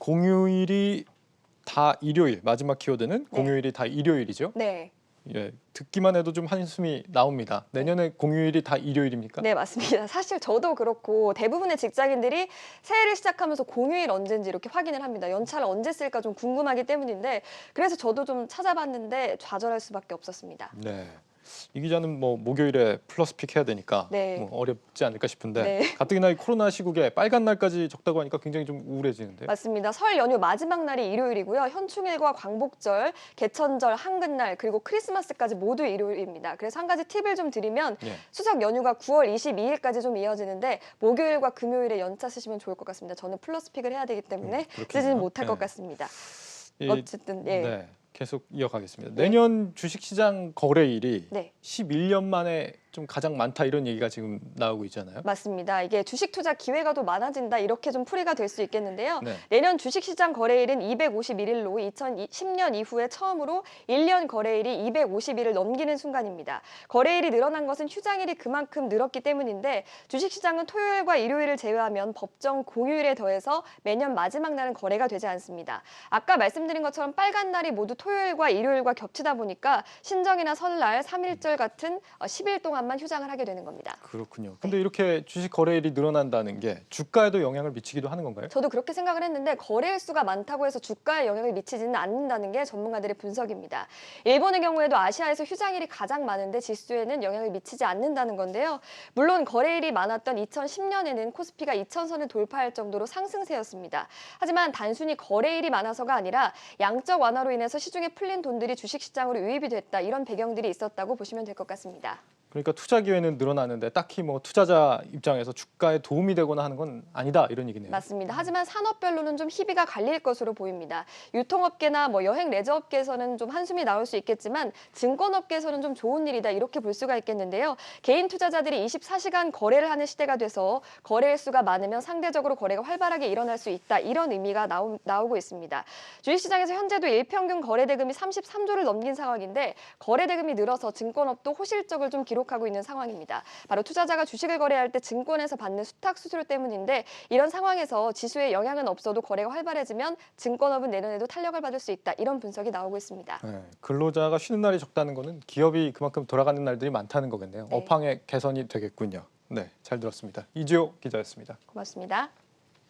공휴일이 다 일요일, 마지막 키워드는 네. 공휴일이 다 일요일이죠? 네. 예, 듣기만 해도 좀 한숨이 나옵니다. 내년에 공휴일이 다 일요일입니까? 네, 맞습니다. 사실 저도 그렇고 대부분의 직장인들이 새해를 시작하면서 공휴일 언제인지 이렇게 확인을 합니다. 연차를 언제 쓸까 좀 궁금하기 때문인데 그래서 저도 좀 찾아봤는데 좌절할 수밖에 없었습니다. 네. 이 기자는 뭐 목요일에 플러스픽 해야 되니까 네. 뭐 어렵지 않을까 싶은데 네. 가뜩이나 이 코로나 시국에 빨간 날까지 적다고 하니까 굉장히 좀 우울해지는데요. 맞습니다. 설 연휴 마지막 날이 일요일이고요. 현충일과 광복절, 개천절, 한글날 그리고 크리스마스까지 모두 일요일입니다. 그래서 한 가지 팁을 좀 드리면 예. 추석 연휴가 9월 22일까지 좀 이어지는데 목요일과 금요일에 연차 쓰시면 좋을 것 같습니다. 저는 플러스픽을 해야 되기 때문에 그렇겠네요. 쓰지는 못할 것 네. 같습니다. 이- 어쨌든 예. 네, 계속 이어가겠습니다. 네. 내년 주식시장 거래일이 네. 11년 만에 좀 가장 많다 이런 얘기가 지금 나오고 있잖아요. 맞습니다. 이게 주식 투자 기회가 더 많아진다 이렇게 좀 풀이가 될 수 있겠는데요. 네. 내년 주식시장 거래일은 251일로 2010년 이후에 처음으로 1년 거래일이 250일을 넘기는 순간입니다. 거래일이 늘어난 것은 휴장일이 그만큼 늘었기 때문인데 주식시장은 토요일과 일요일을 제외하면 법정 공휴일에 더해서 매년 마지막 날은 거래가 되지 않습니다. 아까 말씀드린 것처럼 빨간 날이 모두 토요일과 일요일과 겹치다 보니까 신정이나 설날, 3.1절 같은 10일 동안만 휴장을 하게 되는 겁니다. 그렇군요. 근데 이렇게 주식 거래일이 늘어난다는 게 주가에도 영향을 미치기도 하는 건가요? 저도 그렇게 생각을 했는데 거래일 수가 많다고 해서 주가에 영향을 미치지는 않는다는 게 전문가들의 분석입니다. 일본의 경우에도 아시아에서 휴장일이 가장 많은데 지수에는 영향을 미치지 않는다는 건데요. 물론 거래일이 많았던 2010년에는 코스피가 2,000선을 돌파할 정도로 상승세였습니다. 하지만 단순히 거래일이 많아서가 아니라 양적 완화로 인해서 시중에 풀린 돈들이 주식시장으로 유입이 됐다 이런 배경들이 있었다고 보시면 될 것 같습니다. 그러니까 투자 기회는 늘어나는데 딱히 뭐 투자자 입장에서 주가에 도움이 되거나 하는 건 아니다 이런 얘기네요. 맞습니다. 하지만 산업별로는 좀 희비가 갈릴 것으로 보입니다. 유통업계나 여행 레저업계에서는 좀 한숨이 나올 수 있겠지만 증권업계에서는 좀 좋은 일이다 이렇게 볼 수가 있겠는데요. 개인 투자자들이 24시간 거래를 하는 시대가 돼서 거래일 수가 많으면 상대적으로 거래가 활발하게 일어날 수 있다 이런 의미가 나오고 있습니다. 주식시장에서 현재도 일평균 거래대금이 33조를 넘긴 상황인데 거래대금이 늘어서 증권업도 호실적을 좀 기록하고 있는 상황입니다. 바로 투자자가 주식을 거래할 때 증권에서 받는 수탁 수수료 때문인데 이런 상황에서 지수에 영향은 없어도 거래가 활발해지면 증권업은 내년에도 탄력을 받을 수 있다. 이런 분석이 나오고 있습니다. 네, 근로자가 쉬는 날이 적다는 거는 기업이 그만큼 돌아가는 날들이 많다는 거겠네요. 네. 업황의 개선이 되겠군요. 네, 잘 들었습니다. 이지호 기자였습니다. 고맙습니다.